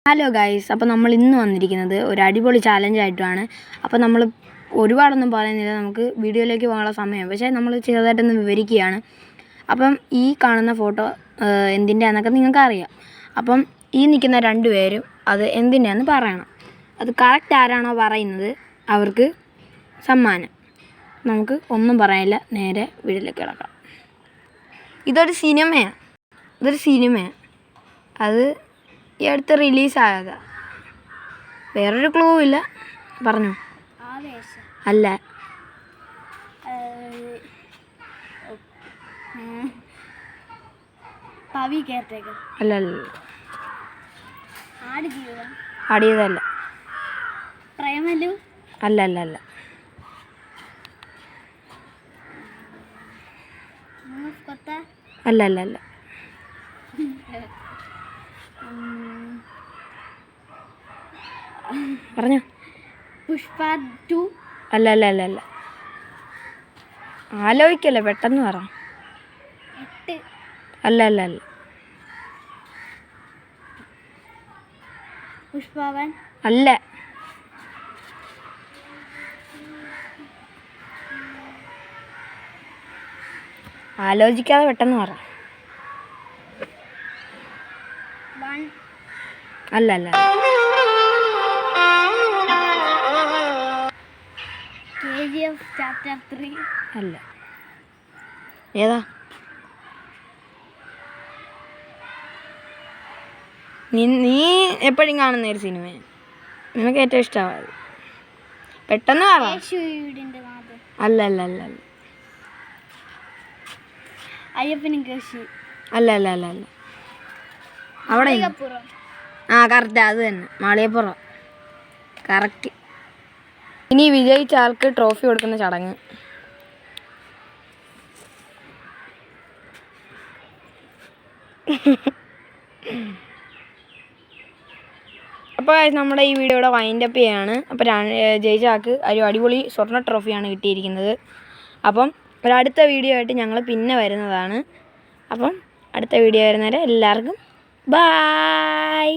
Hello guys, അപ്പോൾ നമ്മൾ ഇന്ന് വന്നിരിക്കുന്നത് ഒരു അടിപൊളി ചാലഞ്ചായിട്ടാണ്. അപ്പോൾ നമ്മൾ ഒരുപാടൊന്നും പറയുന്നില്ല, നമുക്ക് വീഡിയോയിലേക്ക് പോകാനുള്ള സമയം, പക്ഷേ നമ്മൾ ചെറുതായിട്ടൊന്ന് വിവരിക്കുകയാണ്. അപ്പം ഈ കാണുന്ന ഫോട്ടോ എന്തിൻ്റെയാണെന്നൊക്കെ നിങ്ങൾക്ക് അറിയാം. അപ്പം ഈ നിൽക്കുന്ന രണ്ടുപേരും അത് എന്തിൻ്റെയാണെന്ന് പറയണം. അത് കറക്റ്റ് ആരാണോ പറയുന്നത് അവർക്ക് സമ്മാനം. നമുക്ക് ഒന്നും പറയാനില്ല, നേരെ വീട്ടിലേക്ക് കിടക്കാം. ഇതൊരു സിനിമയാണ്. അത് ഈ അടുത്ത് റിലീസായതാ. വേറൊരു ക്ലൂ ഇല്ല, പറഞ്ഞു. അല്ല, അല്ല ആടിയതല്ല. അല്ല അല്ല അല്ല അല്ല അല്ല അല്ല പറഞ്ഞോ. പുഷ്പ 2. അല്ല അല്ല അല്ല അല്ല ആലോചിക്കല്ലേ, പെട്ടെന്ന് പറ. 8. അല്ല അല്ല അല്ല പുഷ്പ 1. അല്ല. ആലോചിക്കാതെ പെട്ടെന്ന് പറ. 1. അല്ല അല്ല KGF Chapter 3. അല്ല. ഏതാ? നീ എപ്പോഴും കാണുന്ന ഒരു സിനിമ, നിനക്ക് ഏറ്റവും ഇഷ്ടമായത്. പെട്ടെന്ന് പറ. അല്ല അല്ല അല്ല അല്ല അയ്യപ്പനും കേശു. അല്ല അല്ല അല്ല അല്ല അവിടെ കറക്റ്റ്, അത് തന്നെ, മാളികപ്പുറം. കറക്റ്റ്. ഇനി വിജയിച്ച ആൾക്ക് ട്രോഫി കൊടുക്കുന്ന ചടങ്ങ്. അപ്പോൾ നമ്മുടെ ഈ വീഡിയോ ഇവിടെ വൈൻഡപ്പ് ചെയ്യാണ്. അപ്പോൾ ജയിച്ച ആൾക്ക് ഒരു അടിപൊളി സ്വർണ്ണ ട്രോഫിയാണ് കിട്ടിയിരിക്കുന്നത്. അപ്പം ഒരടുത്ത വീഡിയോ ആയിട്ട് ഞങ്ങൾ പിന്നെ വരുന്നതാണ്. അപ്പം അടുത്ത വീഡിയോ വരുന്നവരെ എല്ലാവർക്കും ബായ്.